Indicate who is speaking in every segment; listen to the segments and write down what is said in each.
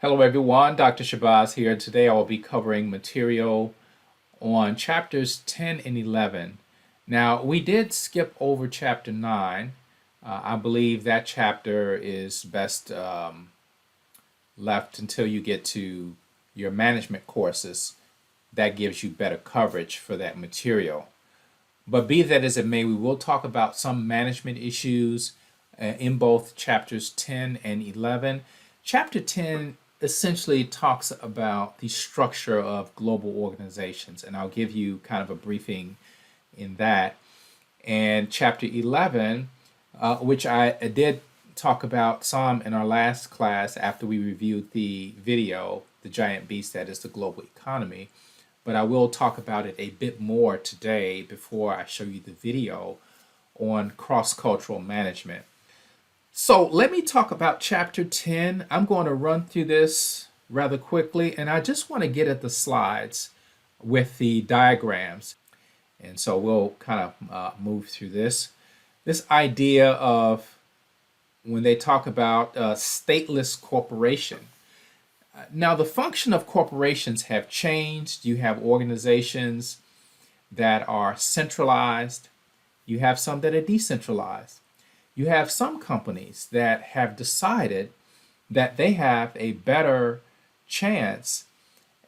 Speaker 1: Hello everyone, Dr. Shabazz here. Today I will be covering material on chapters 10 and 11. Now, we did skip over chapter 9. I believe that chapter is best left until you get to your management courses. That gives you better coverage for that material. But be that as it may, we will talk about some management issues in both chapters 10 and 11. Chapter 10 essentially talks about the structure of global organizations, and I'll give you kind of a briefing in that. And chapter 11, which I did talk about some in our last class after we reviewed the video, The Giant Beast That Is the Global Economy, but I will talk about it a bit more today before I show you the video on cross-cultural management. So let me talk about chapter 10. I'm going to run through this rather quickly, and I just want to get at the slides with the diagrams. And so we'll kind of move through this. This idea of when they talk about stateless corporation. Now, the function of corporations have changed. You have organizations that are centralized. You have some that are decentralized. You have some companies that have decided that they have a better chance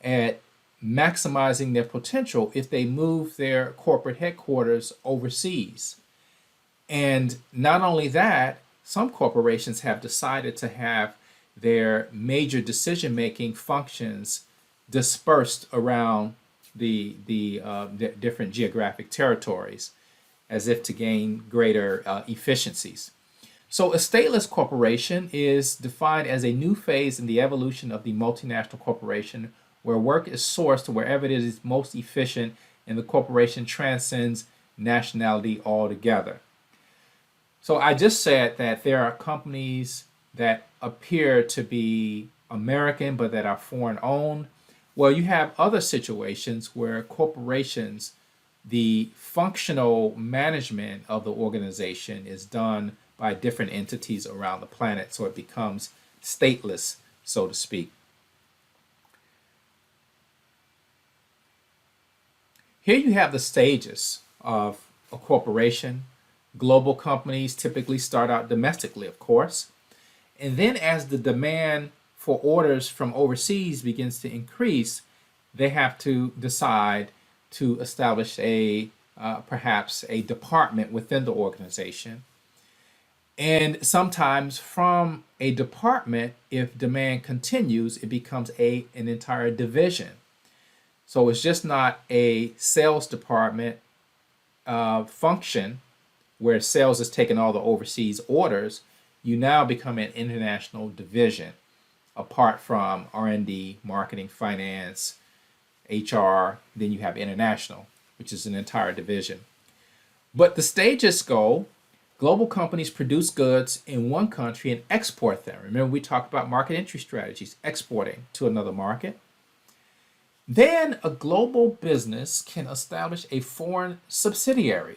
Speaker 1: at maximizing their potential if they move their corporate headquarters overseas. And not only that, some corporations have decided to have their major decision-making functions dispersed around the different geographic territories, as if to gain greater efficiencies. So a stateless corporation is defined as a new phase in the evolution of the multinational corporation where work is sourced wherever it is most efficient and the corporation transcends nationality altogether. So I just said that there are companies that appear to be American but that are foreign owned. Well, you have other situations where corporations, the functional management of the organization is done by different entities around the planet, so it becomes stateless, so to speak. Here you have the stages of a corporation. Global companies typically start out domestically, of course, and then as the demand for orders from overseas begins to increase, they have to decide to establish perhaps a department within the organization. And sometimes from a department, if demand continues, it becomes an entire division. So it's just not a sales department function where sales is taking all the overseas orders. You now become an international division apart from R&D, marketing, finance, HR, then you have international, which is an entire division. But the stages go, global companies produce goods in one country and export them. Remember, we talked about market entry strategies, exporting to another market. Then a global business can establish a foreign subsidiary.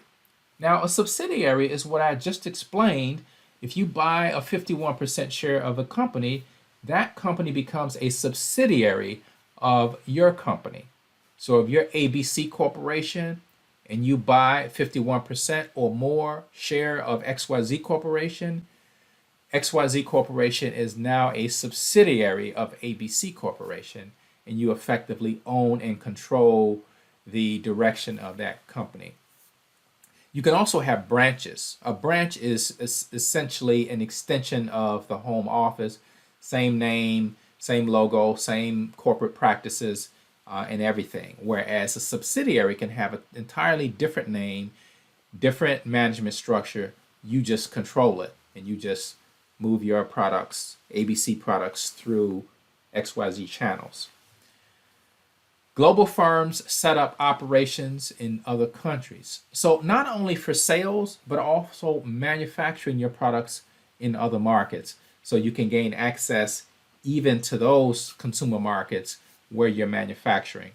Speaker 1: Now, a subsidiary is what I just explained. If you buy a 51% share of a company, that company becomes a subsidiary of your company. So if you're ABC Corporation and you buy 51% or more share of XYZ Corporation, XYZ Corporation is now a subsidiary of ABC Corporation, and you effectively own and control the direction of that company. You can also have branches. A branch is essentially an extension of the home office, same name, same logo, same corporate practices, and everything. Whereas a subsidiary can have an entirely different name, different management structure. You just control it, and you just move your products, ABC products, through XYZ channels. Global firms set up operations in other countries. So not only for sales, but also manufacturing your products in other markets. So you can gain access even to those consumer markets where you're manufacturing.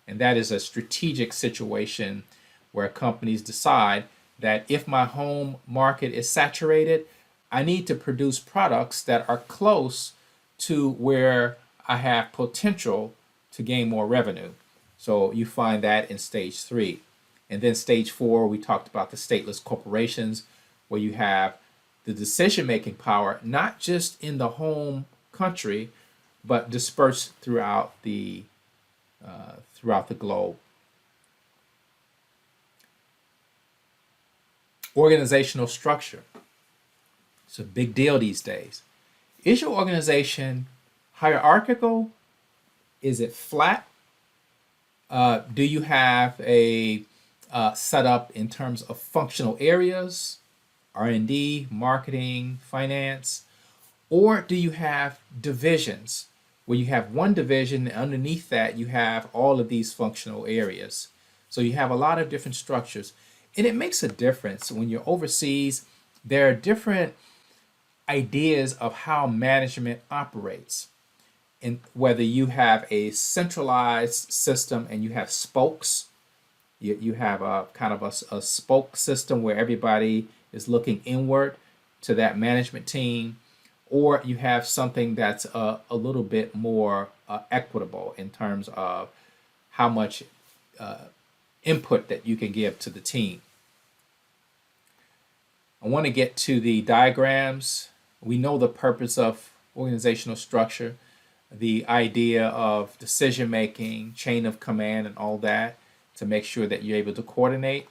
Speaker 1: And that is a strategic situation where companies decide that if my home market is saturated, I need to produce products that are close to where I have potential to gain more revenue. So you find that in stage 3. And then stage 4, we talked about the stateless corporations, where you have the decision-making power, not just in the home country, but dispersed throughout the globe. Organizational structure. It's a big deal these days. Is your organization hierarchical? Is it flat? Do you have a setup in terms of functional areas, R&D, marketing, finance? Or do you have divisions where you have one division and underneath that you have all of these functional areas? So you have a lot of different structures. And it makes a difference when you're overseas. There are different ideas of how management operates. And whether you have a centralized system and you have spokes, you have a kind of a spoke system where everybody is looking inward to that management team, or you have something that's a little bit more equitable in terms of how much input that you can give to the team. I want to get to the diagrams. We know the purpose of organizational structure, the idea of decision making, chain of command, and all that to make sure that you're able to coordinate.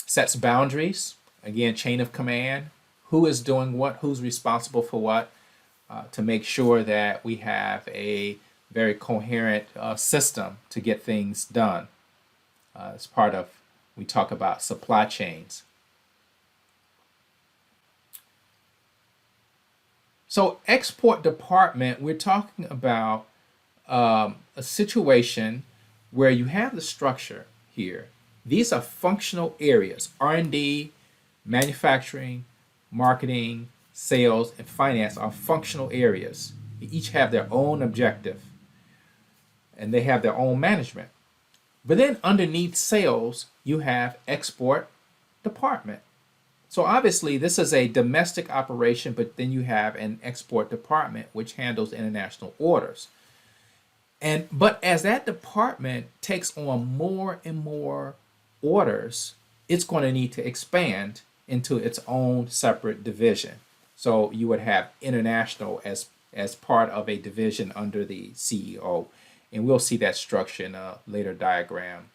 Speaker 1: Sets boundaries, again, chain of command, who is doing what, who's responsible for what, to make sure that we have a very coherent system to get things done. As part of, we talk about supply chains. So export department, we're talking about a situation where you have the structure here. These are functional areas: R&D, manufacturing, marketing, sales, and finance are functional areas. They each have their own objective, and they have their own management. But then underneath sales, you have export department. So obviously this is a domestic operation, but then you have an export department which handles international orders. But as that department takes on more and more orders, it's going to need to expand into its own separate division. So you would have international as part of a division under the CEO. And we'll see that structure in a later diagram.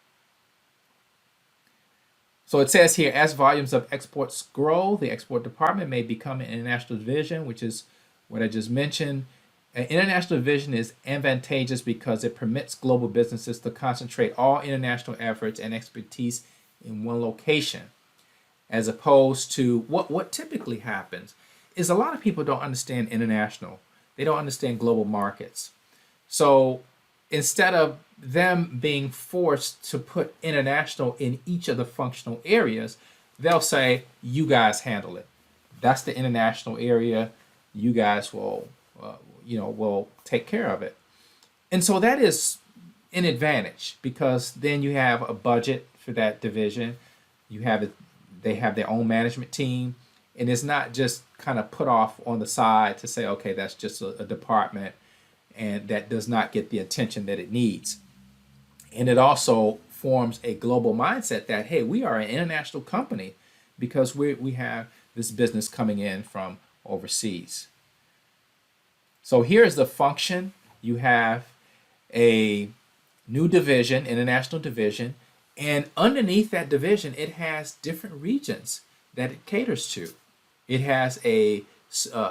Speaker 1: So it says here, as volumes of exports grow, the export department may become an international division, which is what I just mentioned. An international division is advantageous because it permits global businesses to concentrate all international efforts and expertise in one location, as opposed to what typically happens is a lot of people don't understand international. They don't understand global markets. So instead of them being forced to put international in each of the functional areas, they'll say, you guys handle it. That's the international area. You guys will take care of it. And so that is an advantage because then you have a budget for that division. They have their own management team, and it's not just kind of put off on the side to say, okay, that's just a department and that does not get the attention that it needs. And it also forms a global mindset that, hey, we are an international company because we have this business coming in from overseas. So here's the function. You have a new division, international division, and underneath that division, it has different regions that it caters to. It has a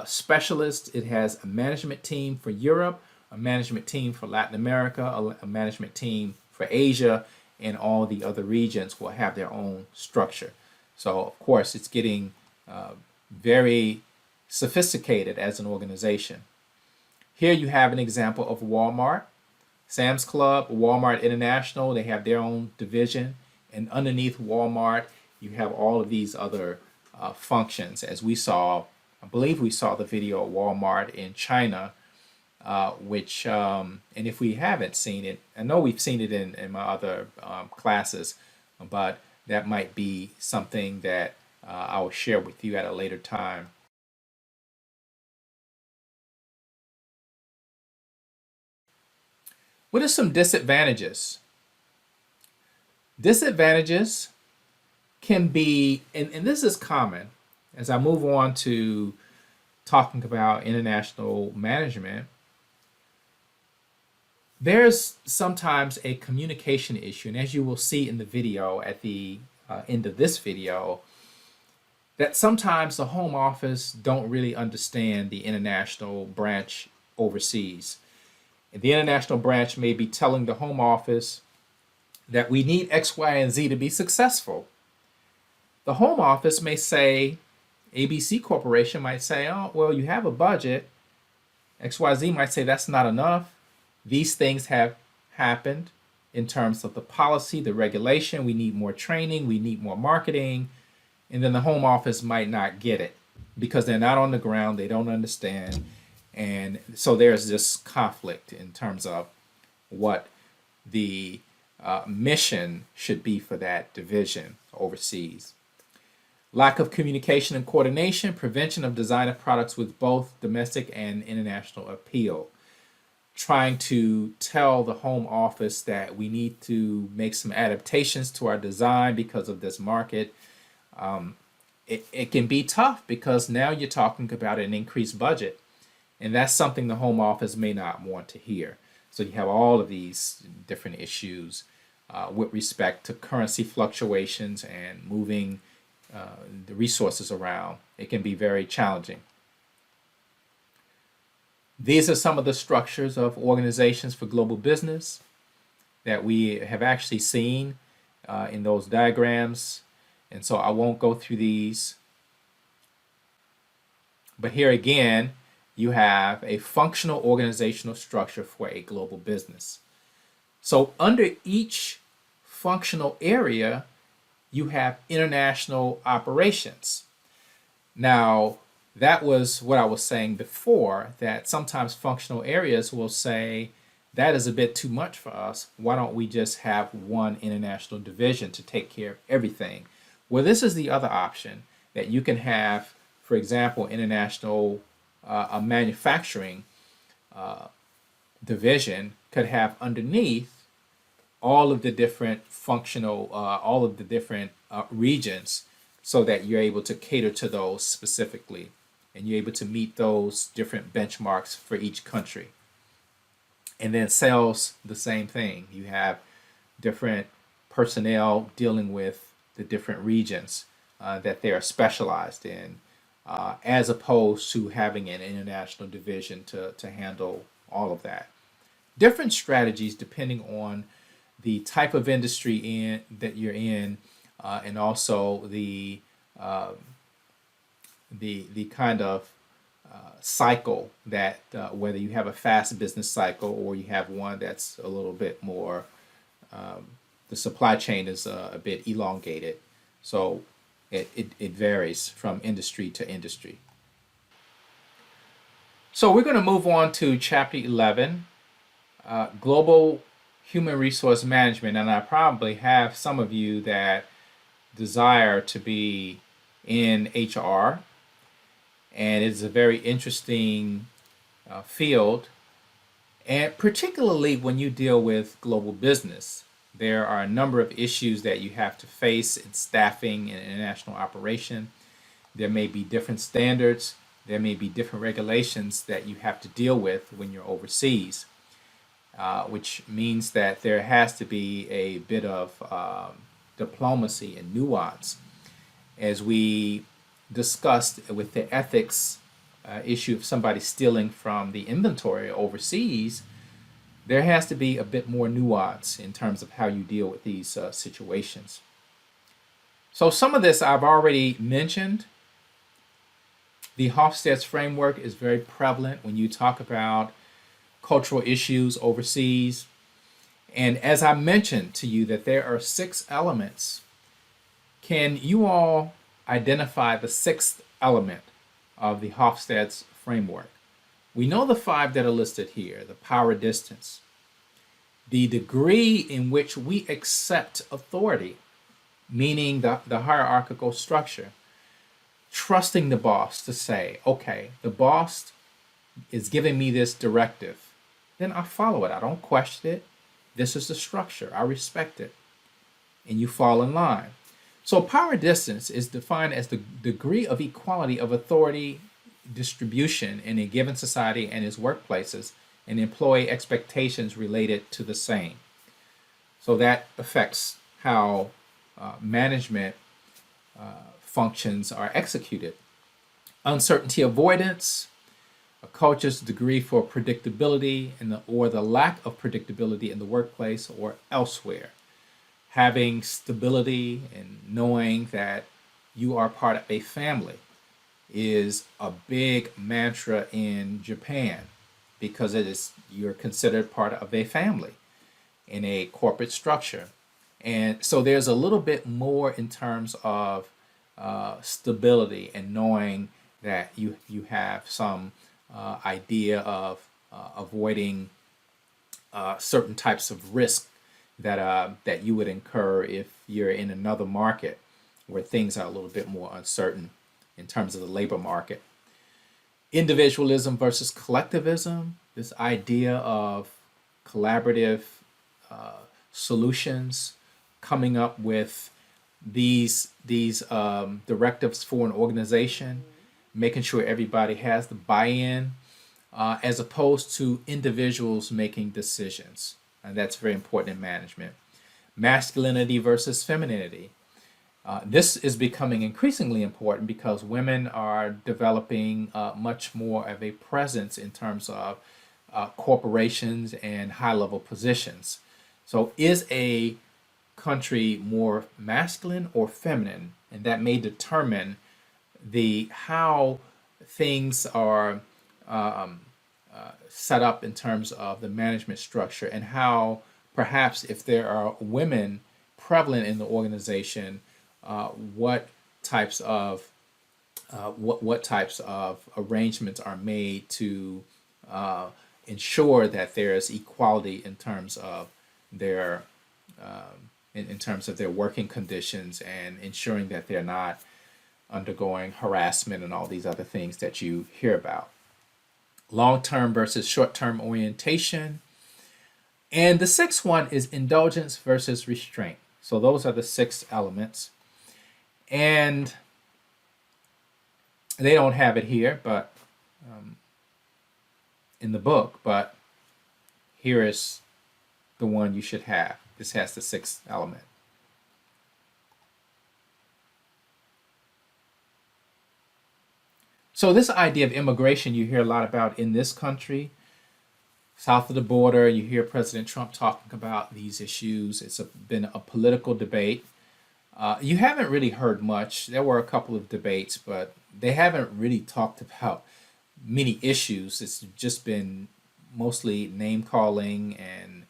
Speaker 1: specialist, it has a management team for Europe, a management team for Latin America, a management team for Asia, and all the other regions will have their own structure. So, of course, it's getting very sophisticated as an organization. Here you have an example of Walmart, Sam's Club, Walmart International. They have their own division, and underneath Walmart, you have all of these other functions. As we saw, I believe we saw the video of Walmart in China, which, and if we haven't seen it, I know we've seen it in my other classes, but that might be something that I will share with you at a later time. What are some disadvantages? Disadvantages can be, and this is common as I move on to talking about international management, there's sometimes a communication issue. And as you will see in the video at the end of this video, that sometimes the home office don't really understand the international branch overseas. And the international branch may be telling the home office that we need X, Y, and Z to be successful. The home office may say, ABC Corporation might say, oh, well, you have a budget. XYZ might say that's not enough. These things have happened in terms of the policy, the regulation. We need more training. We need more marketing. And then the home office might not get it because they're not on the ground. They don't understand. And so there's this conflict in terms of what the mission should be for that division overseas. Lack of communication and coordination, prevention of design of products with both domestic and international appeal. Trying to tell the home office that we need to make some adaptations to our design because of this market. It can be tough because now you're talking about an increased budget, and that's something the home office may not want to hear. So you have all of these different issues with respect to currency fluctuations and moving the resources around. It can be very challenging. These are some of the structures of organizations for global business that we have actually seen in those diagrams. And so I won't go through these. But here again, you have a functional organizational structure for a global business. So under each functional area, you have international operations. Now, that was what I was saying before, that sometimes functional areas will say, that is a bit too much for us. Why don't we just have one international division to take care of everything? Well, this is the other option, that you can have, for example, international a manufacturing division could have underneath all of the different functional, all of the different regions, so that you're able to cater to those specifically, and you're able to meet those different benchmarks for each country. And then sales, the same thing. You have different personnel dealing with the different regions that they are specialized in, as opposed to having an international division to handle all of that. Different strategies depending on the type of industry that you're in, and also the kind of cycle that whether you have a fast business cycle or you have one that's a little bit more, the supply chain is a bit elongated. So it varies from industry to industry. So we're going to move on to Chapter 11, Global Human Resource Management. And I probably have some of you that desire to be in HR. And it's a very interesting field. And particularly when you deal with global business, there are a number of issues that you have to face in staffing and international operation. There may be different standards. There may be different regulations that you have to deal with when you're overseas, which means that there has to be a bit of diplomacy and nuance. As we discussed with the ethics issue of somebody stealing from the inventory overseas, there has to be a bit more nuance in terms of how you deal with these situations. So some of this I've already mentioned. The Hofstede's framework is very prevalent when you talk about cultural issues overseas. And as I mentioned to you that there are 6 elements, can you all identify the 6th element of the Hofstede's framework? We know the 5 that are listed here: the power distance, the degree in which we accept authority, meaning the hierarchical structure, trusting the boss to say, okay, the boss is giving me this directive. then I follow it. I don't question it. This is the structure. I respect it. And you fall in line. So power distance is defined as the degree of equality of authority distribution in a given society and its workplaces and employee expectations related to the same. So that affects how management functions are executed. Uncertainty avoidance, a culture's degree for predictability or the lack of predictability in the workplace or elsewhere. Having stability and knowing that you are part of a family is a big mantra in Japan because you're considered part of a family in a corporate structure. And so there's a little bit more in terms of stability and knowing that you have some idea of avoiding certain types of risk that you would incur if you're in another market where things are a little bit more uncertain in terms of the labor market. Individualism versus collectivism, this idea of collaborative solutions, coming up with these directives for an organization, making sure everybody has the buy-in, as opposed to individuals making decisions. And that's very important in management. Masculinity versus femininity. This is becoming increasingly important because women are developing much more of a presence in terms of corporations and high-level positions. So is a country more masculine or feminine? And that may determine how things are set up in terms of the management structure and how perhaps if there are women prevalent in the organization, what types of arrangements are made to ensure that there's equality in terms of their working conditions and ensuring that they're not undergoing harassment and all these other things that you hear about. Long-term versus short-term orientation. And the sixth one is indulgence versus restraint. So those are the 6 elements. And they don't have it here, but in the book, but here is the one you should have. This has the 6th element. So this idea of immigration you hear a lot about in this country, south of the border. You hear President Trump talking about these issues. It's been a political debate. You haven't really heard much. There were a couple of debates, but they haven't really talked about many issues. It's just been mostly name calling, and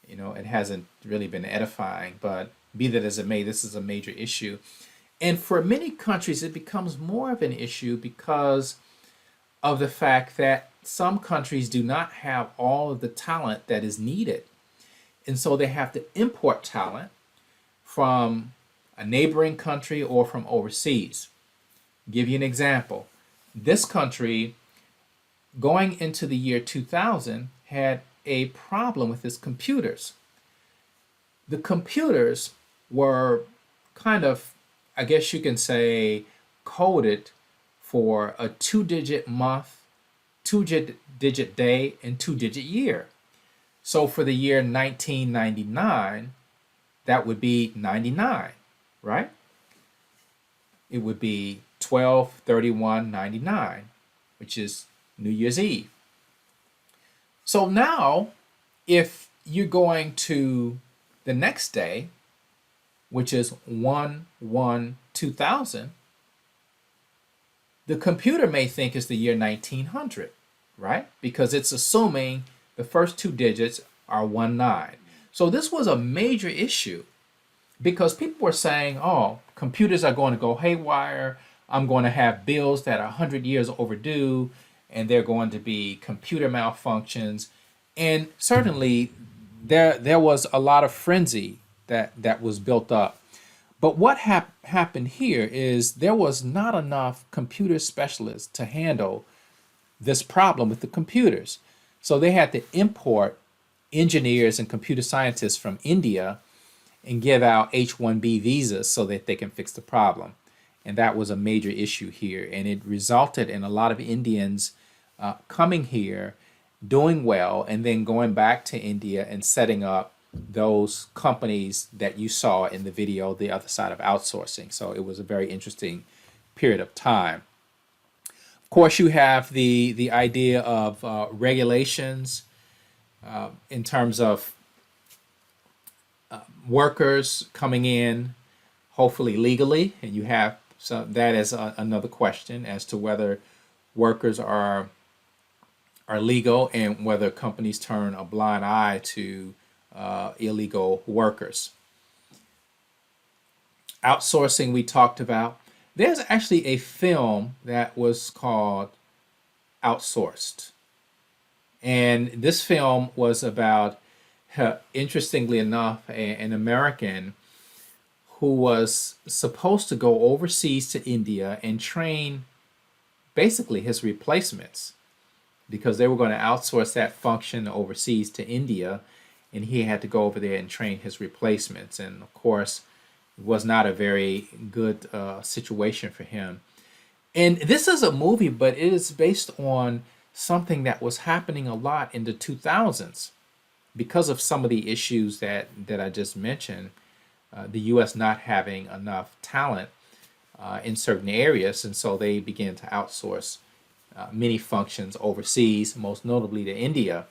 Speaker 1: it hasn't really been edifying. But be that as it may, this is a major issue. And for many countries, it becomes more of an issue because of the fact that some countries do not have all of the talent that is needed. And so they have to import talent from a neighboring country or from overseas. Give you an example. This country, going into the year 2000, had a problem with its computers. The computers were kind of, I guess you can say, coded for a 2-digit month, 2-digit day, and 2-digit year. So for the year 1999, that would be 99, right? It would be 12/31/99, which is New Year's Eve. So now, if you're going to the next day, which is 1/1/2000, the computer may think it's the year 1900, right? Because it's assuming the first 2 digits are 19. So this was a major issue because people were saying, oh, computers are going to go haywire. I'm going to have bills that are 100 years overdue, and they're going to be computer malfunctions. And certainly there was a lot of frenzy that was built up. But what happened here is there was not enough computer specialists to handle this problem with the computers. So they had to import engineers and computer scientists from India and give out H-1B visas so that they can fix the problem. And that was a major issue here. And it resulted in a lot of Indians coming here, doing well, and then going back to India and setting up those companies that you saw in the video, The Other Side of Outsourcing. So it was a very interesting period of time. Of course, you have the idea of regulations in terms of workers coming in, hopefully legally, and you have that as another question as to whether workers are legal and whether companies turn a blind eye to illegal workers. Outsourcing we talked about. There's actually a film that was called Outsourced. And this film was about, interestingly enough, an American who was supposed to go overseas to India and train basically his replacements because they were going to outsource that function overseas to India, and he had to go over there and train his replacements. And of course, it was not a very good situation for him. And this is a movie, but it is based on something that was happening a lot in the 2000s because of some of the issues that I just mentioned. The U.S. not having enough talent in certain areas, and so they began to outsource many functions overseas, most notably to India.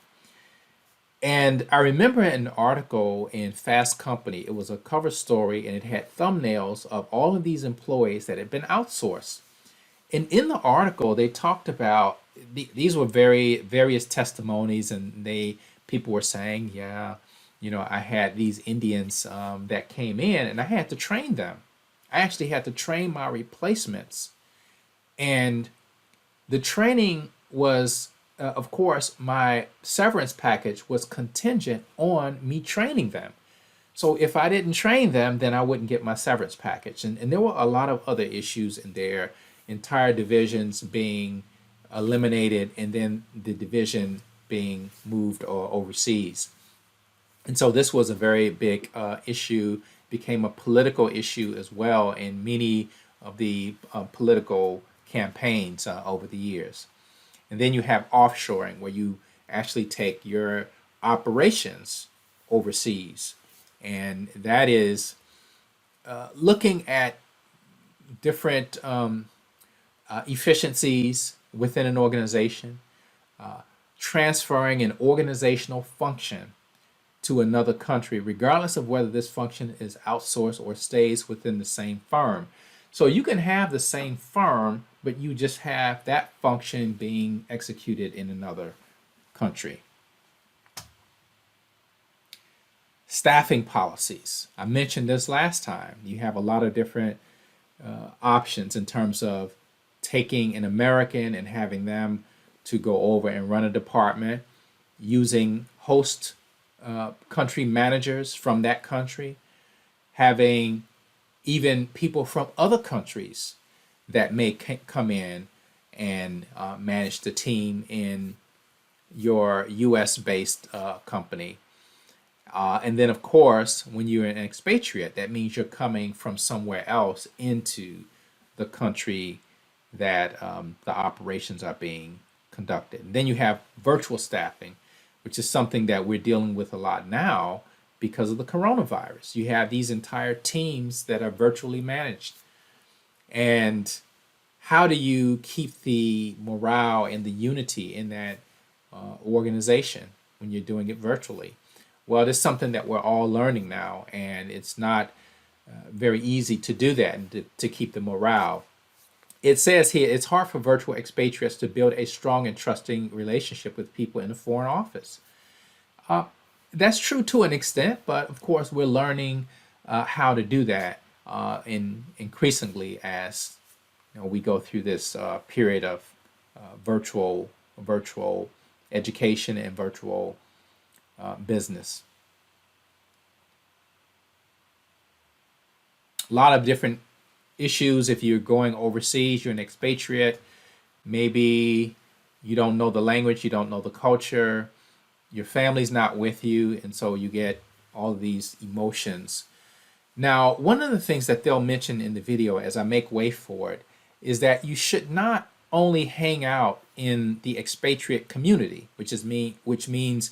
Speaker 1: And I remember an article in Fast Company. It was a cover story, and it had thumbnails of all of these employees that had been outsourced. And in the article, they talked about these were various testimonies, and people were saying, yeah, I had these Indians that came in, and I had to train them. I actually had to train my replacements, and the training was, of course, my severance package was contingent on me training them. So if I didn't train them, then I wouldn't get my severance package. And there were a lot of other issues in there, entire divisions being eliminated, and then the division being moved overseas. And so this was a very big issue, became a political issue as well in many of the political campaigns over the years. And then you have offshoring, where you actually take your operations overseas. And that is looking at different efficiencies within an organization, transferring an organizational function to another country, regardless of whether this function is outsourced or stays within the same firm. So you can have the same firm, but you just have that function being executed in another country. Staffing policies. I mentioned this last time. You have a lot of different options in terms of taking an American and having them to go over and run a department, using host country managers from that country, having even people from other countries that may come in and manage the team in your US-based company. And then, of course, when you're an expatriate, that means you're coming from somewhere else into the country that the operations are being conducted. And then you have virtual staffing, which is something that we're dealing with a lot now because of the coronavirus. You have these entire teams that are virtually managed. And how do you keep the morale and the unity in that organization when you're doing it virtually? Well, it's something that we're all learning now, and it's not very easy to do that and to keep the morale. It says here, it's hard for virtual expatriates to build a strong and trusting relationship with people in a foreign office. That's true to an extent, but of course we're learning how to do that increasingly as we go through this period of virtual education and virtual business. A lot of different issues. If you're going overseas, you're an expatriate, maybe You don't know the language, you don't know the culture, your family's not with you, and so you get all of these emotions. Now, one of the things that they'll mention in the video as I make way for it is that you should not only hang out in the expatriate community, which means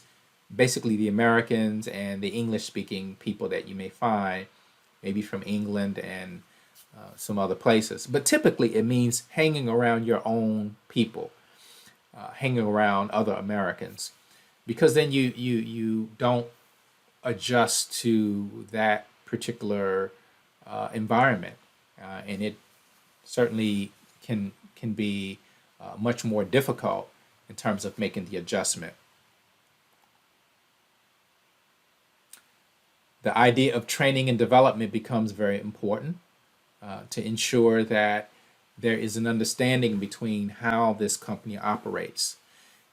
Speaker 1: basically the Americans and the English-speaking people that you may find, maybe from England and some other places. But typically, it means hanging around your own people, hanging around other Americans, because then you don't adjust to that particular environment, and it certainly can be much more difficult in terms of making the adjustment. The idea of training and development becomes very important to ensure that there is an understanding between how this company operates.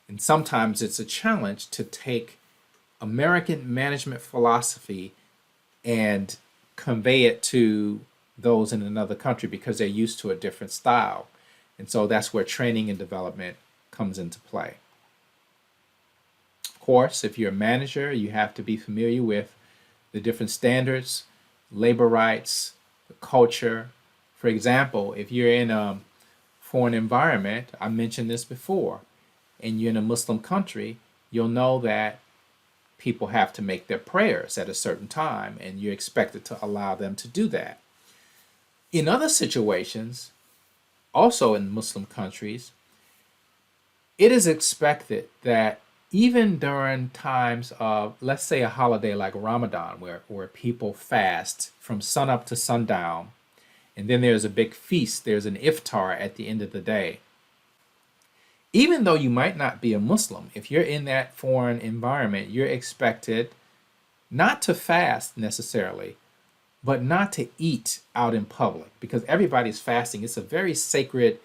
Speaker 1: And sometimes it's a challenge to take American management philosophy and convey it to those in another country because they're used to a different style. And so that's where training and development comes into play. Of course, if you're a manager, you have to be familiar with the different standards, labor rights, the culture. For example, if you're in a foreign environment, I mentioned this before, and you're in a Muslim country, you'll know that people have to make their prayers at a certain time, and you're expected to allow them to do that. In other situations, also in Muslim countries, it is expected that even during times of, let's say, a holiday like Ramadan, where people fast from sunup to sundown, and then there's a big feast, there's an iftar at the end of the day. Even though you might not be a Muslim, if you're in that foreign environment, you're expected not to fast necessarily, but not to eat out in public, because everybody's fasting. It's a very sacred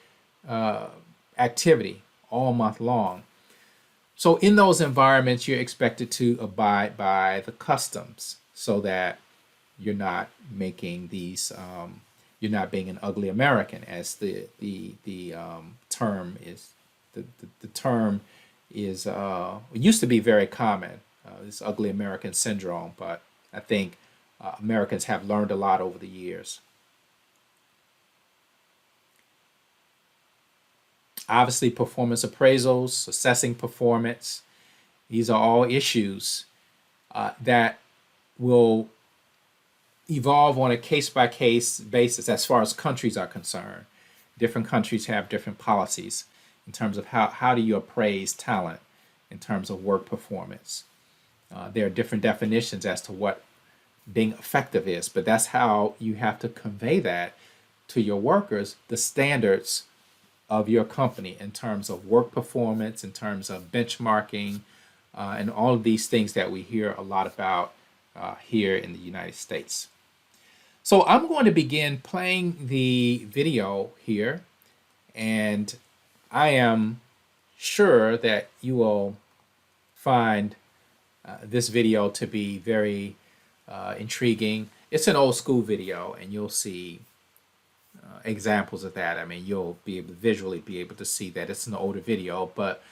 Speaker 1: activity all month long. So in those environments, you're expected to abide by the customs so that you're not making these, you're not being an ugly American, as the term is. The term is, it used to be very common, this ugly American syndrome, but I think Americans have learned a lot over the years. Obviously, performance appraisals, assessing performance, these are all issues that will evolve on a case-by-case basis as far as countries are concerned. Different countries have different policies in terms of how do you appraise talent in terms of work performance. There are different definitions as to what being effective is, but that's how you have to convey that to your workers, the standards of your company in terms of work performance, in terms of benchmarking, and all of these things that we hear a lot about here in the United States. So I'm going to begin playing the video here, and I am sure that you will find this video to be very intriguing. It's an old school video, and you'll see examples of that. I mean, you'll be able to visually be able to see that it's an older video, but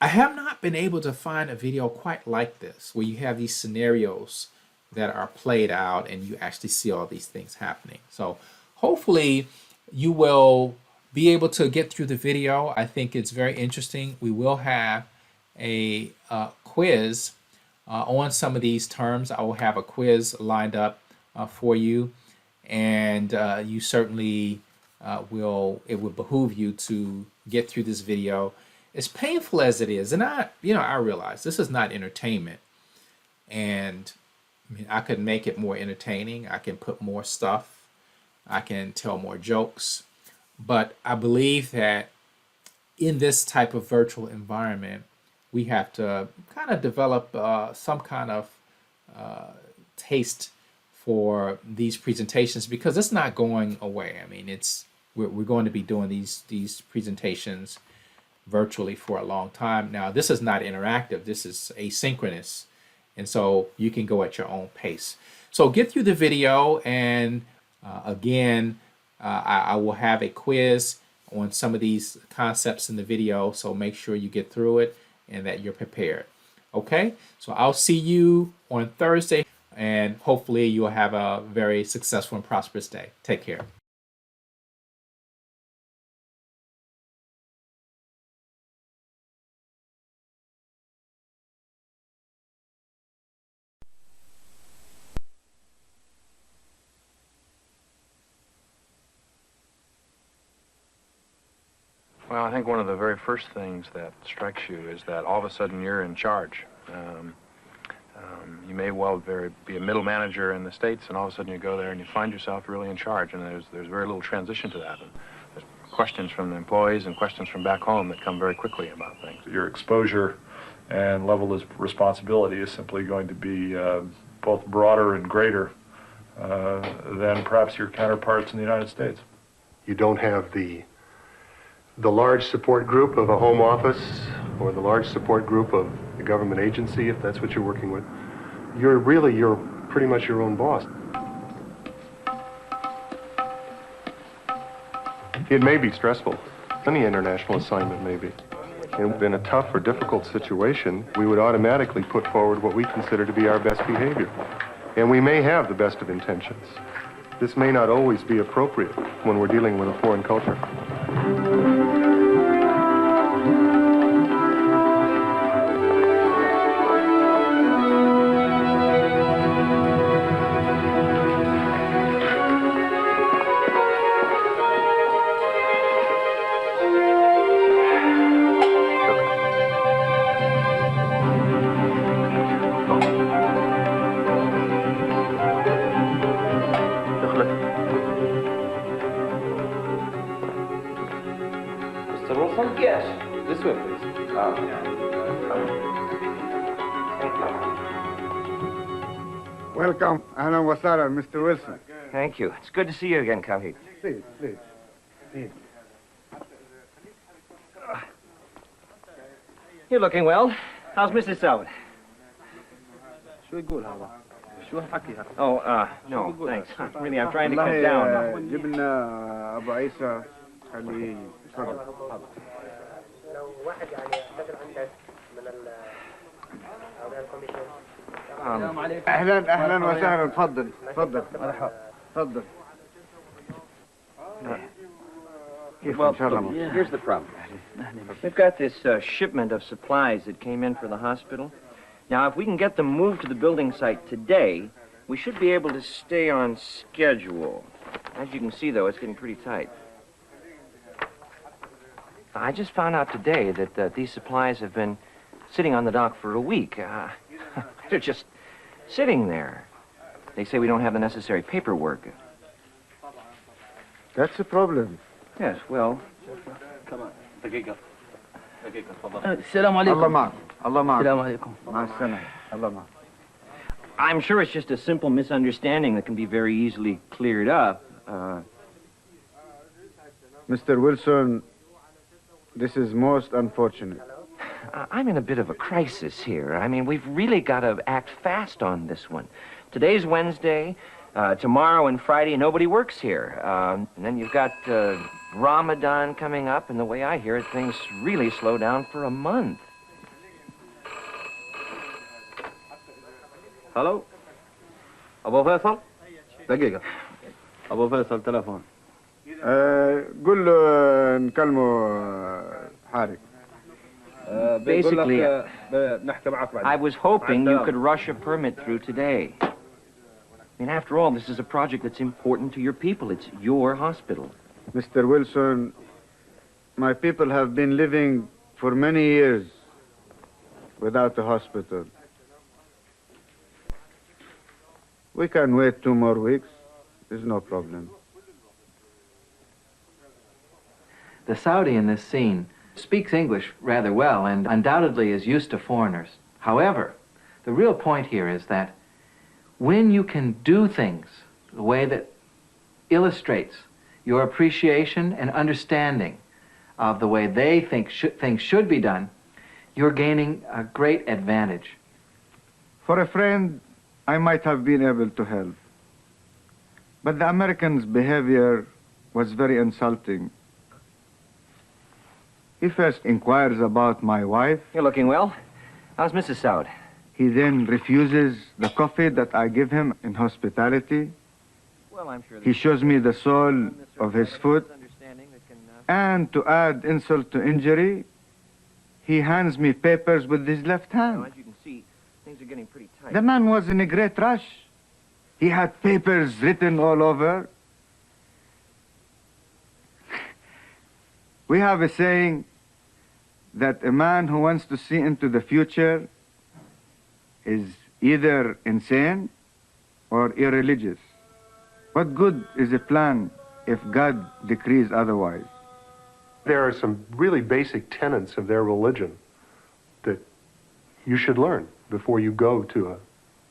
Speaker 1: I have not been able to find a video quite like this, where you have these scenarios that are played out and you actually see all these things happening. So hopefully you will be able to get through the video. I think it's very interesting. We will have a quiz on some of these terms. I will have a quiz lined up for you, and you certainly it would behoove you to get through this video, as painful as it is. And I realize this is not entertainment, and I mean, I could make it more entertaining. I can put more stuff, I can tell more jokes, but I believe that in this type of virtual environment, we have to kind of develop some kind of taste for these presentations, because it's not going away. I mean, we're going to be doing these presentations virtually for a long time. Now, this is not interactive. This is asynchronous, and so you can go at your own pace. So get through the video, and again, I will have a quiz on some of these concepts in the video, so make sure you get through it and that you're prepared. Okay, so I'll see you on Thursday, and hopefully you'll have a very successful and prosperous day. Take care.
Speaker 2: Well, I think one of the very first things that strikes you is that all of a sudden you're in charge. You may well be a middle manager in the States, and all of a sudden you go there and you find yourself really in charge, and there's very little transition to that. And there's questions from the employees and questions from back home that come very quickly about things.
Speaker 3: Your exposure and level of responsibility is simply going to be both broader and greater than perhaps your counterparts in the United States.
Speaker 4: You don't have the large support group of a home office or the large support group of the government agency, if that's what you're working with. You're pretty much your own boss. It may be stressful. Any international assignment may be. And in a tough or difficult situation, we would automatically put forward what we consider to be our best behavior. And we may have the best of intentions. This may not always be appropriate when we're dealing with a foreign culture.
Speaker 5: Yes, this way, please.
Speaker 6: Welcome. أهلا وسهلا, Mr. Wilson.
Speaker 5: Thank you. It's good to see you again, Khalid.
Speaker 6: Please, please, please.
Speaker 5: You're looking well. How's Mrs. Selwood?
Speaker 6: شو يقول هذا؟ شو هالحكي هذا؟
Speaker 5: Oh, no, thanks. Really, I'm trying to cut down.
Speaker 6: جبنا أبو عيسى خليه يتفضل.
Speaker 7: لو واحد يعني يعتذر عندك من أولياء الكوميشن.
Speaker 6: أهلا أهلا وسهلا, تفضل تفضل تفضل.
Speaker 5: Well, here's the problem. We've got this shipment of supplies that came in for the hospital. Now, if we can get them moved to the building site today, we should be able to stay on schedule. As you can see, though, it's getting pretty tight. I just found out today that these supplies have been sitting on the dock for a week. They're just sitting there. They say we don't have the necessary paperwork.
Speaker 6: That's a problem.
Speaker 5: Yes, well...
Speaker 8: السلام عليكم.
Speaker 6: الله معك. الله معك.
Speaker 8: السلام عليكم.
Speaker 6: مع السلامة. الله معك.
Speaker 5: I'm sure it's just a simple misunderstanding that can be very easily cleared up.
Speaker 6: Mr. Wilson, this is most unfortunate.
Speaker 5: I'm in a bit of a crisis here. I mean, we've really got to act fast on this one. Today's Wednesday, tomorrow and Friday, nobody works here. And then you've got Ramadan coming up, and the way I hear it, things really slow down for a month.
Speaker 8: Hello? أبو فيصل؟ دقيقة. أبو فيصل تلفون.
Speaker 6: قل له نكلمه حارق.
Speaker 5: Basically, I was hoping you could rush a permit through today. I mean, after all, this is a project that's important to your people. It's your hospital.
Speaker 6: Mr. Wilson, my people have been living for many years without a hospital. We can wait 2 more weeks. There's no problem.
Speaker 9: The Saudi in this scene speaks English rather well and undoubtedly is used to foreigners. However, the real point here is that when you can do things the way that illustrates your appreciation and understanding of the way they think things should be done, you're gaining a great advantage.
Speaker 6: For a friend, I might have been able to help. But the Americans' behavior was very insulting. He first inquires about my wife.
Speaker 5: You're looking well. How's Mrs. Saud?
Speaker 6: He then refuses the coffee that I give him in hospitality.
Speaker 5: Well, I'm sure
Speaker 6: He shows me the sole of his foot. And to add insult to injury, he hands me papers with his left hand.
Speaker 5: as you can see, things are getting pretty tight.
Speaker 6: The man was in a great rush. He had papers written all over. We have a saying that a man who wants to see into the future is either insane or irreligious. What good is a plan if God decrees otherwise?
Speaker 4: There are some really basic tenets of their religion that you should learn before you go to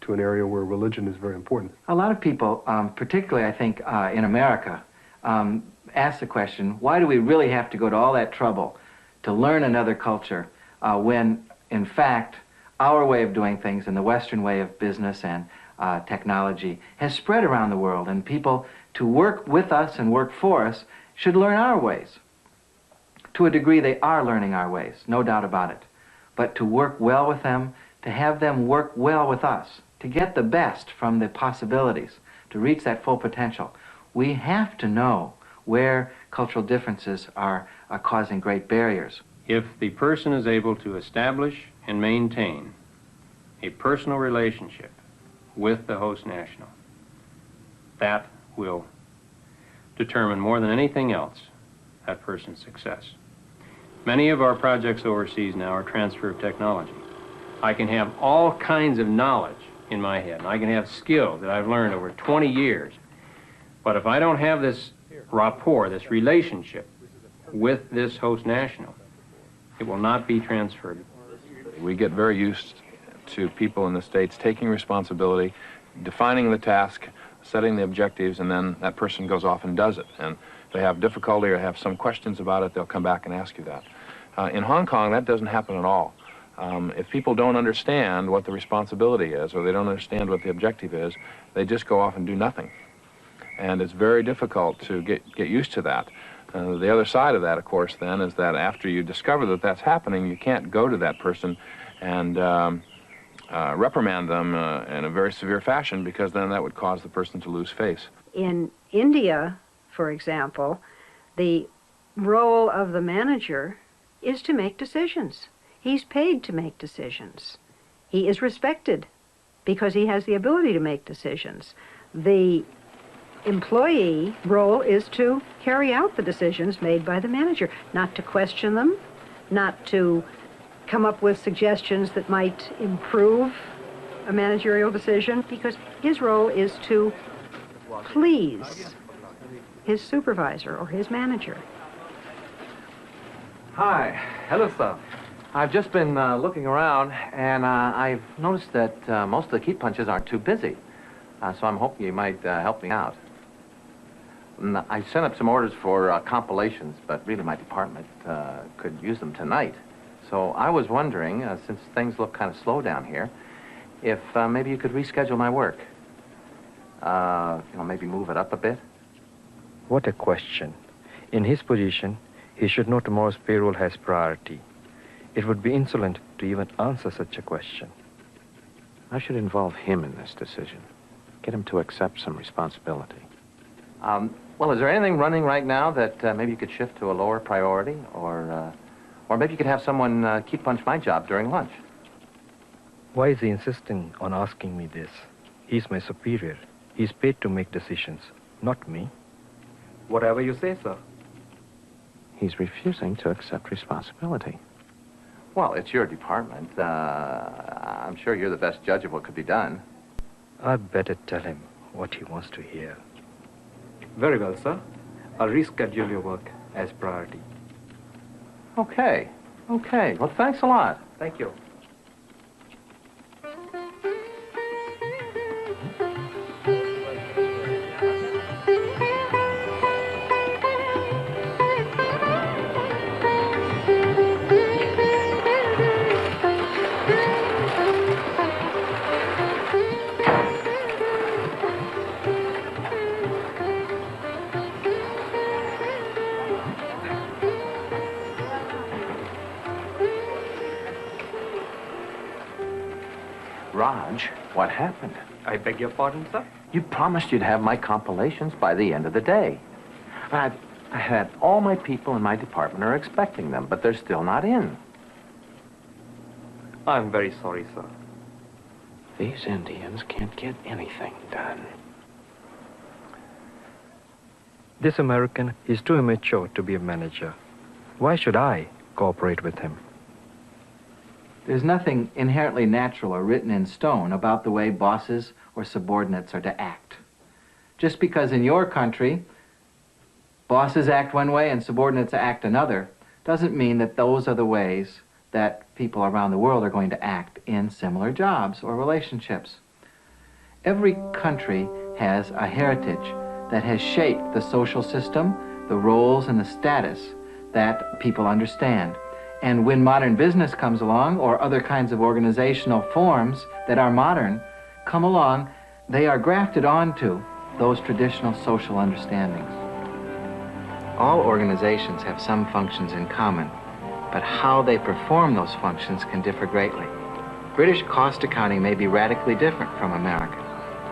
Speaker 4: an area where religion is very important.
Speaker 9: A lot of people, particularly I think in America, ask the question, why do we really have to go to all that trouble to learn another culture when, in fact, our way of doing things and the Western way of business and technology has spread around the world, and people to work with us and work for us should learn our ways. To a degree, they are learning our ways, no doubt about it. But to work well with them, to have them work well with us, to get the best from the possibilities, to reach that full potential, we have to know where cultural differences are causing great barriers.
Speaker 10: If the person is able to establish and maintain a personal relationship with the host national, that will determine more than anything else that person's success. Many of our projects overseas now are transfer of technology. I can have all kinds of knowledge in my head, and I can have skills that I've learned over 20 years. But if I don't have this rapport, this relationship with this host national, it will not be transferred.
Speaker 2: We get very used to people in the States taking responsibility, defining the task, setting the objectives, and then that person goes off and does it. And if they have difficulty or have some questions about it, they'll come back and ask you that. In Hong Kong, that doesn't happen at all. If people don't understand what the responsibility is, or they don't understand what the objective is, they just go off and do nothing. And it's very difficult to get used to that. The other side of that, of course, then, is that after you discover that that's happening, you can't go to that person and reprimand them in a very severe fashion, because then that would cause the person to lose face.
Speaker 11: In India, for example, the role of the manager is to make decisions. He's paid to make decisions. He is respected because he has the ability to make decisions. The employee role is to carry out the decisions made by the manager, not to question them, not to come up with suggestions that might improve a managerial decision, because his role is to please his supervisor or his manager.
Speaker 9: Hi. Hello, sir. I've just been looking around, and I've noticed that most of the key punches aren't too busy. So I'm hoping you might help me out. I sent up some orders for compilations, but really my department could use them tonight. So I was wondering, since things look kind of slow down here, if maybe you could reschedule my work. Maybe move it up a bit.
Speaker 12: What a question. In his position, he should know tomorrow's payroll has priority. It would be insolent to even answer such a question.
Speaker 10: I should involve him in this decision. Get him to accept some responsibility.
Speaker 9: Well, is there anything running right now that maybe you could shift to a lower priority? Or maybe you could have someone key punch my job during lunch?
Speaker 12: Why is he insisting on asking me this? He's my superior. He's paid to make decisions, not me.
Speaker 9: Whatever you say, sir.
Speaker 10: He's refusing to accept responsibility.
Speaker 9: Well, it's your department. I'm sure you're the best judge of what could be done.
Speaker 12: I'd better tell him what he wants to hear.
Speaker 9: Very well, sir. I'll reschedule your work as priority. Okay. Okay. Well, thanks a lot. Thank you.
Speaker 5: Raj, what happened?
Speaker 13: I beg your pardon, sir?
Speaker 5: You promised you'd have my compilations by the end of the day. I had all my people in my department are expecting them, but they're still not in.
Speaker 13: I'm very sorry, sir.
Speaker 5: These Indians can't get anything done.
Speaker 12: This American is too immature to be a manager. Why should I cooperate with him?
Speaker 9: There's nothing inherently natural or written in stone about the way bosses or subordinates are to act. Just because in your country bosses act one way and subordinates act another doesn't mean that those are the ways that people around the world are going to act in similar jobs or relationships. Every country has a heritage that has shaped the social system, the roles and the status that people understand. And when modern business comes along, or other kinds of organizational forms that are modern come along, they are grafted onto those traditional social understandings. All organizations have some functions in common, but how they perform those functions can differ greatly. British cost accounting may be radically different from American.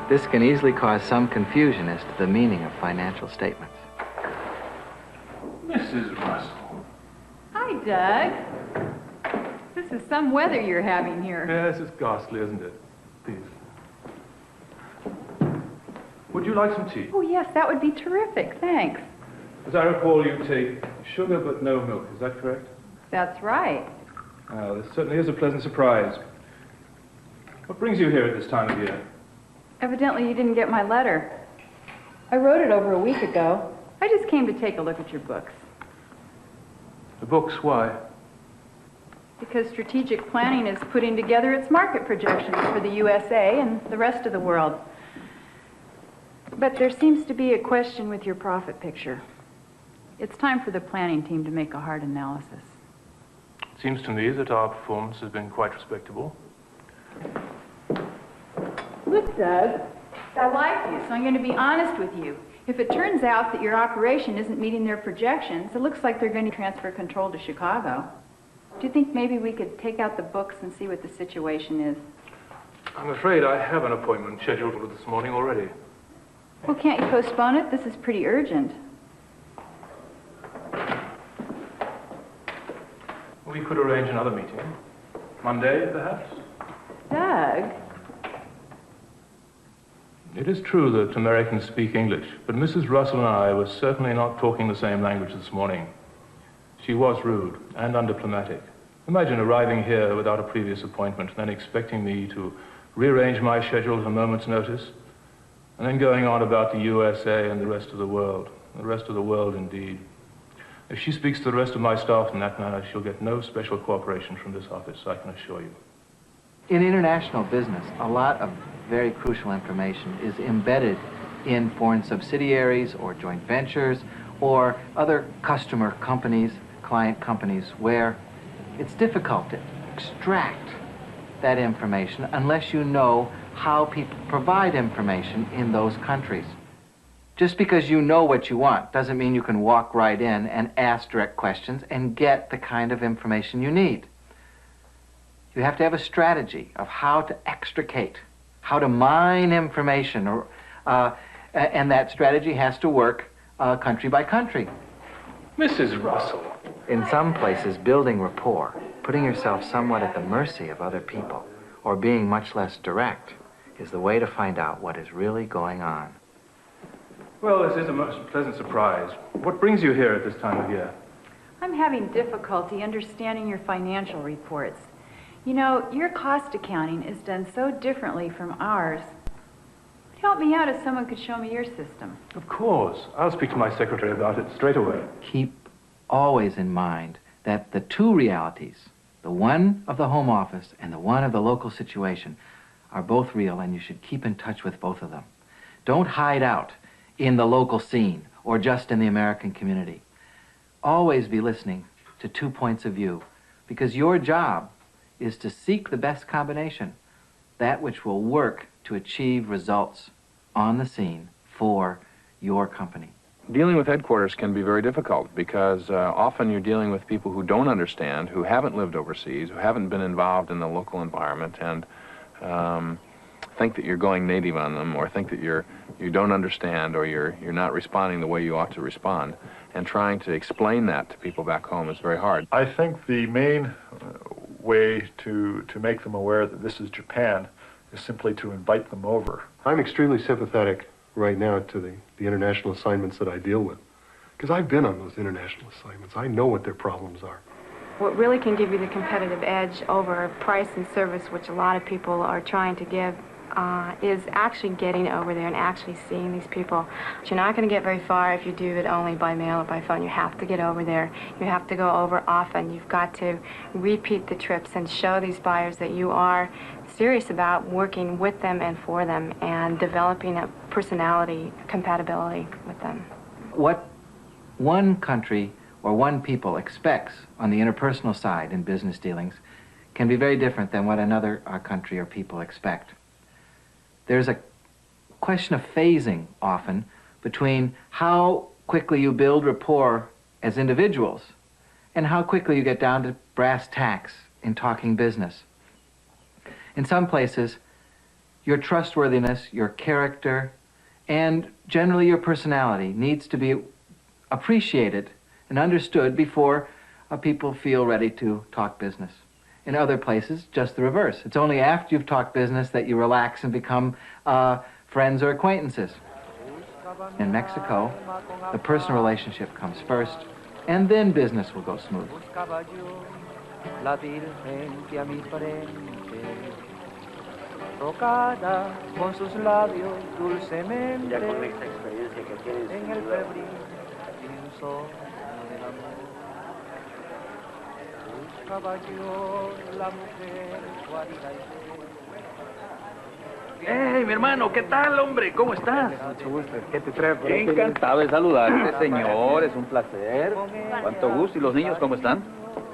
Speaker 9: This can easily cause some confusion as to the meaning of financial statements.
Speaker 3: Mrs. Russell.
Speaker 14: Hi, Doug. This is some weather you're having here.
Speaker 3: Yes, it's ghastly, isn't it? Please. Would you like some tea?
Speaker 14: Oh, yes, that would be terrific. Thanks.
Speaker 3: As I recall, you take sugar but no milk. Is that correct?
Speaker 14: That's right.
Speaker 3: This certainly is a pleasant surprise. What brings you here at this time of year?
Speaker 14: Evidently, you didn't get my letter. I wrote it over a week ago. I just came to take a look at your books.
Speaker 3: The books, why?
Speaker 14: Because strategic planning is putting together its market projections for the USA and the rest of the world. But there seems to be a question with your profit picture. It's time for the planning team to make a hard analysis.
Speaker 3: It seems to me that our performance has been quite respectable.
Speaker 14: Look, Doug, I like you, so I'm going to be honest with you. If it turns out that your operation isn't meeting their projections, it looks like they're going to transfer control to Chicago. Do you think maybe we could take out the books and see what the situation is?
Speaker 3: I'm afraid I have an appointment scheduled for this morning already.
Speaker 14: Well, can't you postpone it? This is pretty urgent.
Speaker 3: We could arrange another meeting. Monday, perhaps?
Speaker 14: Doug?
Speaker 3: It is true that Americans speak English, but Mrs. Russell and I were certainly not talking the same language this morning. She was rude and undiplomatic. Imagine arriving here without a previous appointment, then expecting me to rearrange my schedule at a moment's notice, and then going on about the USA and the rest of the world. The rest of the world, indeed. If she speaks to the rest of my staff in that manner, she'll get no special cooperation from this office, I can assure you.
Speaker 9: In international business, a lot of very crucial information is embedded in foreign subsidiaries or joint ventures or other customer companies, client companies, where it's difficult to extract that information unless you know how people provide information in those countries. Just because you know what you want doesn't mean you can walk right in and ask direct questions and get the kind of information you need. You have to have a strategy of how to extricate, how to mine information, and that strategy has to work country by country.
Speaker 3: Mrs. Russell.
Speaker 9: In some places, building rapport, putting yourself somewhat at the mercy of other people, or being much less direct, is the way to find out what is really going on.
Speaker 3: Well, this is a most pleasant surprise. What brings you here at this time of year?
Speaker 14: I'm having difficulty understanding your financial reports. You know, your cost accounting is done so differently from ours. Help me out if someone could show me your system.
Speaker 3: Of course. I'll speak to my secretary about it straight away.
Speaker 9: Keep always in mind that the two realities, the one of the home office and the one of the local situation, are both real, and you should keep in touch with both of them. Don't hide out in the local scene or just in the American community. Always be listening to 2 points of view, because your job is to seek the best combination, that which will work to achieve results on the scene for your company.
Speaker 2: Dealing with headquarters can be very difficult because often you're dealing with people who don't understand, who haven't lived overseas, who haven't been involved in the local environment, and think that you're going native on them, or think that you don't understand, or you're not responding the way you ought to respond. And trying to explain that to people back home is very hard.
Speaker 15: I think the main way to make them aware that this is Japan is simply to invite them over.
Speaker 4: I'm extremely sympathetic right now to the international assignments that I deal with, because I've been on those international assignments. I know what their problems are.
Speaker 16: What really can give you the competitive edge over price and service, which a lot of people are trying to give, is actually getting over there and actually seeing these people. But you're not going to get very far if you do it only by mail or by phone. You have to get over there. You have to go over often. You've got to repeat the trips and show these buyers that you are serious about working with them and for them and developing a personality compatibility with them.
Speaker 9: What one country or one people expects on the interpersonal side in business dealings can be very different than what another country or people expect. There's a question of phasing often between how quickly you build rapport as individuals and how quickly you get down to brass tacks in talking business. In some places, your trustworthiness, your character, and generally your personality needs to be appreciated and understood before people feel ready to talk business. In other places, just the reverse. It's only after you've talked business that you relax and become friends or acquaintances. In Mexico, the personal relationship comes first, and then business will go smooth.
Speaker 17: Tocada con sus labios dulcemente ya con esta experiencia que tienes en el febril inso del amor buscaba yo la mujer guarida y
Speaker 18: ¡Hey, mi hermano! ¿Qué tal, hombre? ¿Cómo estás?
Speaker 17: mucho gusto. ¿Qué te trae por aquí?
Speaker 18: Encantado de saludarte, señor. Es un placer. Cuánto gusto. ¿Y los niños cómo están?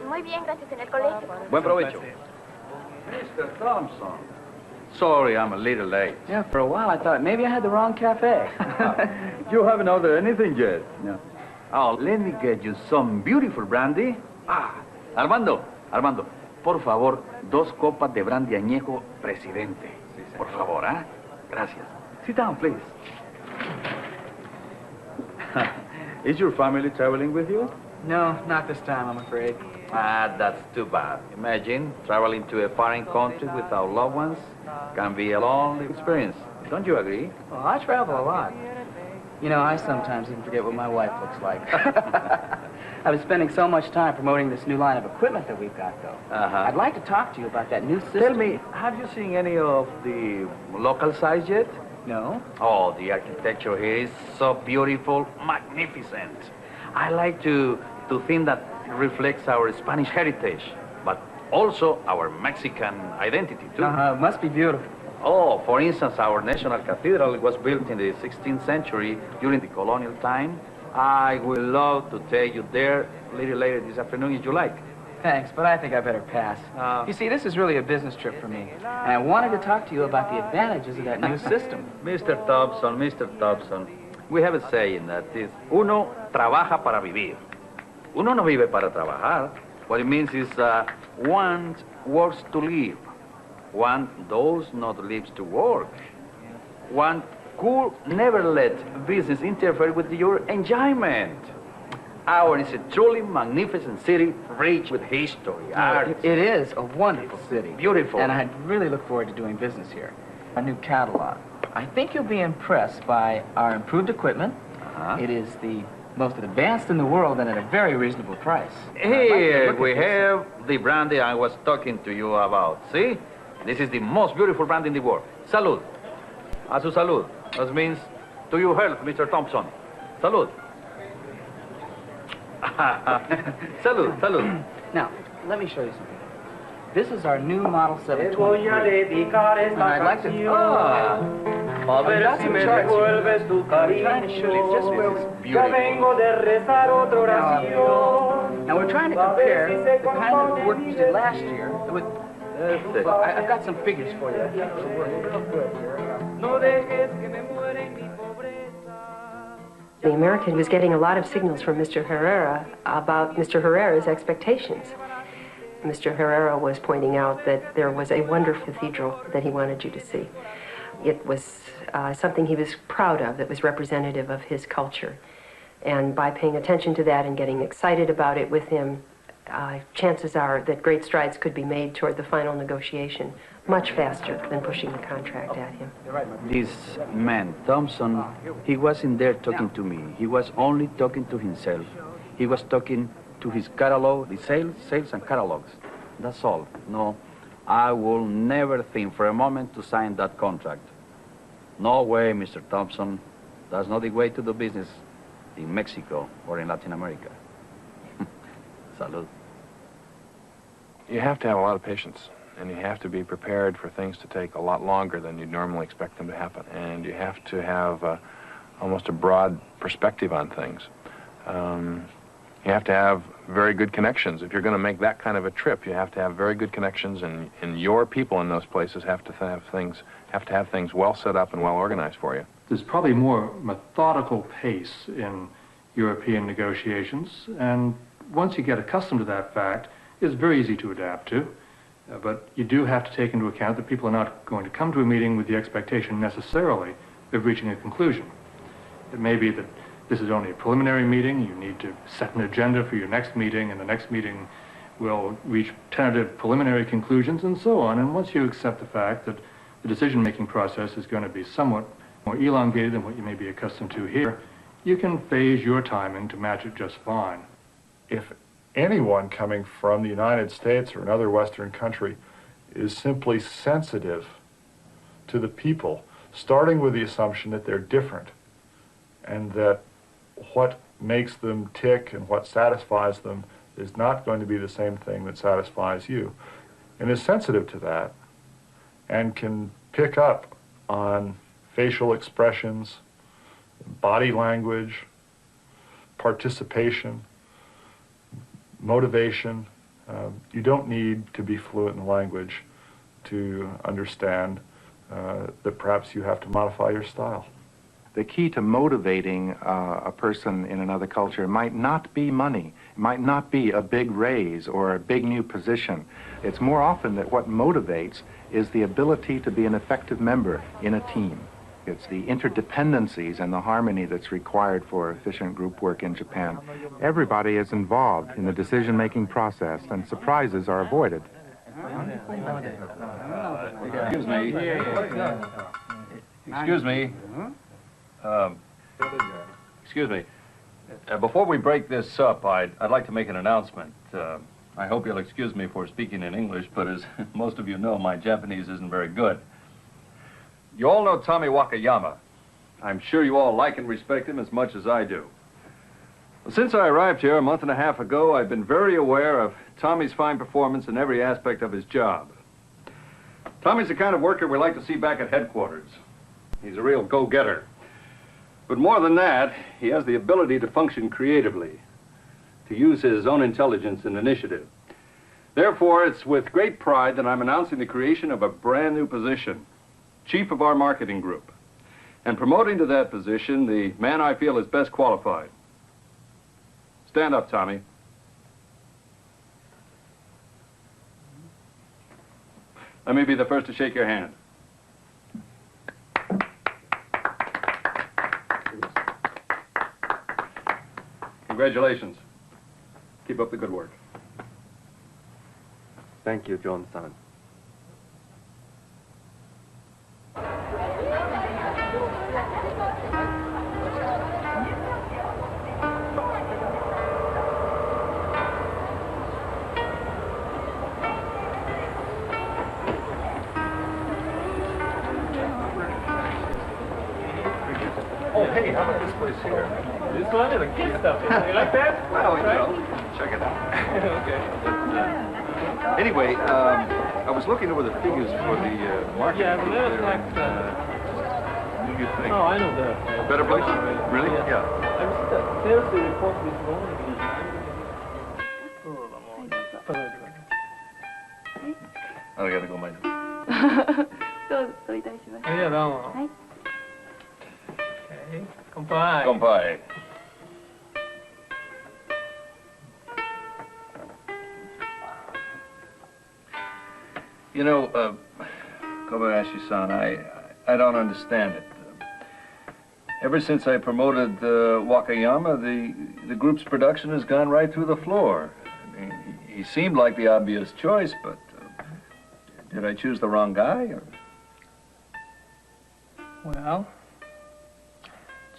Speaker 19: Muy bien, gracias, en el colegio.
Speaker 18: Buen provecho. Mr. Thompson. Sorry, I'm a little late.
Speaker 20: Yeah, for a while I thought maybe I had the wrong cafe.
Speaker 18: You haven't ordered anything yet. No. Oh, let me get you some beautiful brandy. Armando, por favor, 2 copas de brandy añejo Presidente. Sí, por favor, ¿ah? Gracias. Sit down, please. Is your family traveling with you?
Speaker 20: No, not this time, I'm afraid.
Speaker 18: That's too bad. Imagine traveling to a foreign country without loved ones can be a lonely experience. Don't you agree?
Speaker 20: Well, I travel a lot. You know, I sometimes even forget what my wife looks like. I've been spending so much time promoting this new line of equipment that we've got, though. I'd like to talk to you about that new system.
Speaker 18: Tell me, have you seen any of the local sites yet?
Speaker 20: No.
Speaker 18: Oh, the architecture here is so beautiful, magnificent. I like to think that it reflects our Spanish heritage, but also our Mexican identity, too.
Speaker 20: It must be beautiful.
Speaker 18: Oh, for instance, our national cathedral was built in the 16th century during the colonial time. I would love to take you there a little later this afternoon if you like.
Speaker 20: Thanks, but I think I better pass. You see, this is really a business trip for me, and I wanted to talk to you about the advantages of that new system.
Speaker 18: Mr. Thompson, we have a saying that is, uno trabaja para vivir. Uno no vive para trabajar. What it means is one works to live. One does not live to work. One could never let business interfere with your enjoyment. Ours is a truly magnificent city, rich with history, art.
Speaker 20: It is a wonderful city.
Speaker 18: Beautiful.
Speaker 20: And I really look forward to doing business here. A new catalog. I think you'll be impressed by our improved equipment. It is the most advanced in the world and at a very reasonable price.
Speaker 18: Here we have the brandy I was talking to you about. See? This is the most beautiful brandy in the world. Salud. A su salud. That means to your health, Mr. Thompson. Salud. Salud.
Speaker 20: Now, let me show you something. This is our new Model 723. And I'd like to... I've got some charts here. I'm trying to show you just where we... Now, we're trying to compare the kind of work we did last year with... Well, I've got some figures for you.
Speaker 21: The American was getting a lot of signals from Mr. Herrera about Mr. Herrera's expectations. Mr. Herrera was pointing out that there was a wonderful cathedral that he wanted you to see. It was something he was proud of, that was representative of his culture. And by paying attention to that and getting excited about it with him, chances are that great strides could be made toward the final negotiation much faster than pushing the contract at him.
Speaker 18: This man, Thompson, he wasn't there talking to me. He was only talking to himself. He was talking to his catalog, the sales and catalogs. That's all. No, I will never think for a moment to sign that contract. No way, Mr. Thompson. That's not the way to do business in Mexico or in Latin America. Salud.
Speaker 2: You have to have a lot of patience, and you have to be prepared for things to take a lot longer than you'd normally expect them to happen. And you have to have almost a broad perspective on things. You have to have very good connections. If you're going to make that kind of a trip, you have to have very good connections, and your people in those places have to have things well set up and well organized for you.
Speaker 3: There's probably more methodical pace in European negotiations, and once you get accustomed to that fact, it's very easy to adapt to. But you do have to take into account that people are not going to come to a meeting with the expectation necessarily of reaching a conclusion. It may be that this is only a preliminary meeting. You need to set an agenda for your next meeting, and the next meeting will reach tentative preliminary conclusions and so on. And once you accept the fact that the decision-making process is going to be somewhat more elongated than what you may be accustomed to here, you can phase your timing to match it just fine.
Speaker 15: If anyone coming from the United States or another Western country is simply sensitive to the people, starting with the assumption that they're different and that what makes them tick and what satisfies them is not going to be the same thing that satisfies you, and is sensitive to that and can pick up on facial expressions, body language, participation, motivation. You don't need to be fluent in language to understand that perhaps you have to modify your style.
Speaker 1: The key to motivating a person in another culture might not be money, it might not be a big raise or a big new position. It's more often that what motivates is the ability to be an effective member in a team. It's the interdependencies and the harmony that's required for efficient group work in Japan. Everybody is involved in the decision-making process, and surprises are avoided.
Speaker 18: Excuse me. Excuse me. Excuse me. Before we break this up, I'd like to make an announcement. I hope you'll excuse me for speaking in English, but as most of you know, my Japanese isn't very good. You all know Tommy Wakayama. I'm sure you all like and respect him as much as I do. Well, since I arrived here a month and a half ago, I've been very aware of Tommy's fine performance in every aspect of his job. Tommy's the kind of worker we like to see back at headquarters. He's a real go-getter. But more than that, he has the ability to function creatively, to use his own intelligence and initiative. Therefore, it's with great pride that I'm announcing the creation of a brand new position, Chief of our marketing group, and promoting to that position the man I feel is best qualified. Stand up, Tommy. Let me be the first to shake your hand. Congratulations. Keep up the good work.
Speaker 8: Thank you, John-san.
Speaker 3: Oh, hey, how about this place here? This one and the kid stuff. You like that?
Speaker 18: Well, you know, check it out.
Speaker 3: Okay.
Speaker 18: Anyway, I was looking over the figures for the market.
Speaker 3: Yeah, well, there's like...
Speaker 18: What do you think?
Speaker 3: Oh, I know that.
Speaker 18: A better place? Really? Yeah.
Speaker 3: I was seriously report this morning.
Speaker 18: Arigatou gozaimasu.
Speaker 16: どうぞいたします。
Speaker 3: いや、どうも。
Speaker 16: はい。
Speaker 3: 乾杯。
Speaker 18: 乾杯。You know, Kobayashi-san, I don't understand it. Ever since I promoted Wakayama, the group's production has gone right through the floor. I mean, he seemed like the obvious choice, but did I choose the wrong guy? Or?
Speaker 7: Well,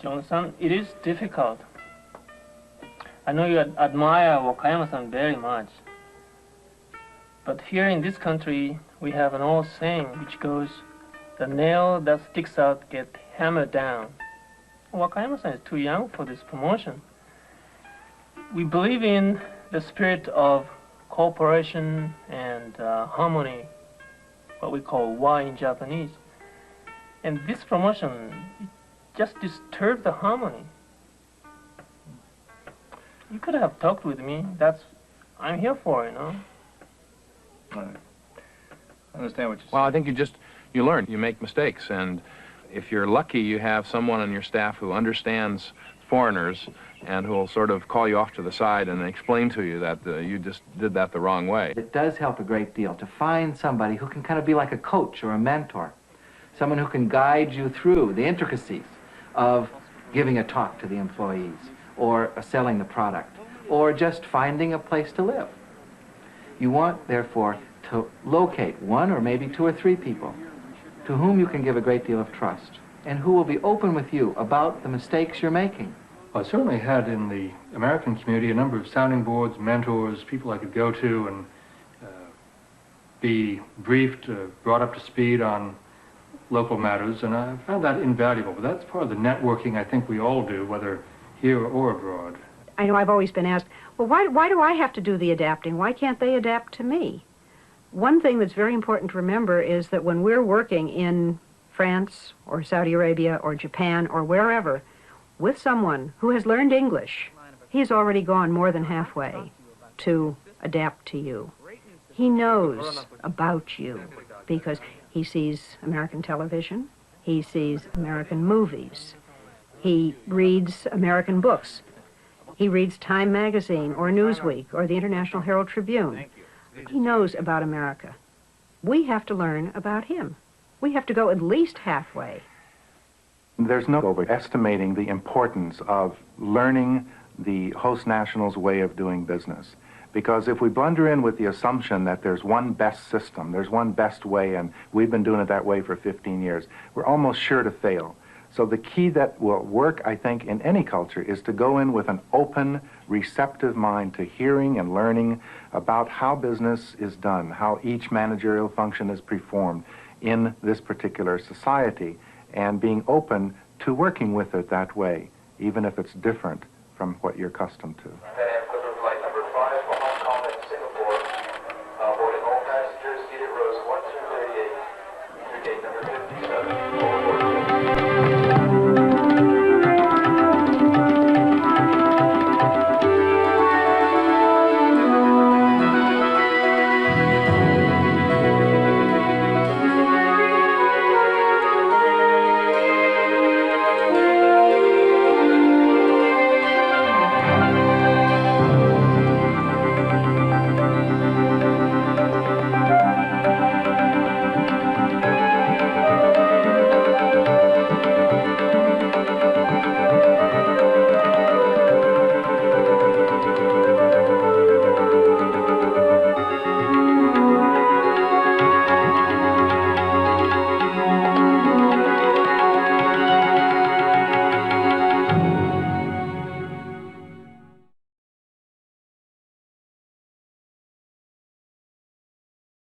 Speaker 7: Johnson, it is difficult. I know you admire Wakayama-san very much. But here in this country, we have an old saying which goes, the nail that sticks out gets hammered down. Wakayama-san is too young for this promotion. We believe in the spirit of cooperation and harmony, what we call wa in Japanese. And this promotion, it just disturbed the harmony. You could have talked with me. I'm here for, you know.
Speaker 18: I understand what you're saying.
Speaker 2: Well, I think you learn, you make mistakes, and if you're lucky, you have someone on your staff who understands foreigners and who will sort of call you off to the side and explain to you that you just did that the wrong way.
Speaker 9: It does help a great deal to find somebody who can kind of be like a coach or a mentor, someone who can guide you through the intricacies of giving a talk to the employees, or selling the product, or just finding a place to live. You want, therefore, to locate one or maybe two or three people to whom you can give a great deal of trust and who will be open with you about the mistakes you're making.
Speaker 3: Well, I certainly had in the American community a number of sounding boards, mentors, people I could go to and be briefed, brought up to speed on local matters, and I found that invaluable. But that's part of the networking I think we all do, whether here or abroad.
Speaker 11: I know I've always been asked, well, why do I have to do the adapting? Why can't they adapt to me? One thing that's very important to remember is that when we're working in France or Saudi Arabia or Japan or wherever with someone who has learned English, he's already gone more than halfway to adapt to you. He knows about you because he sees American television, he sees American movies, he reads American books. He reads Time magazine or Newsweek or the International Herald Tribune. He knows about America. We have to learn about him. We have to go at least halfway.
Speaker 1: There's no overestimating the importance of learning the host national's way of doing business. Because if we blunder in with the assumption that there's one best system, there's one best way, and we've been doing it that way for 15 years, we're almost sure to fail. So the key that will work, I think, in any culture is to go in with an open, receptive mind to hearing and learning about how business is done, how each managerial function is performed in this particular society, and being open to working with it that way, even if it's different from what you're accustomed to.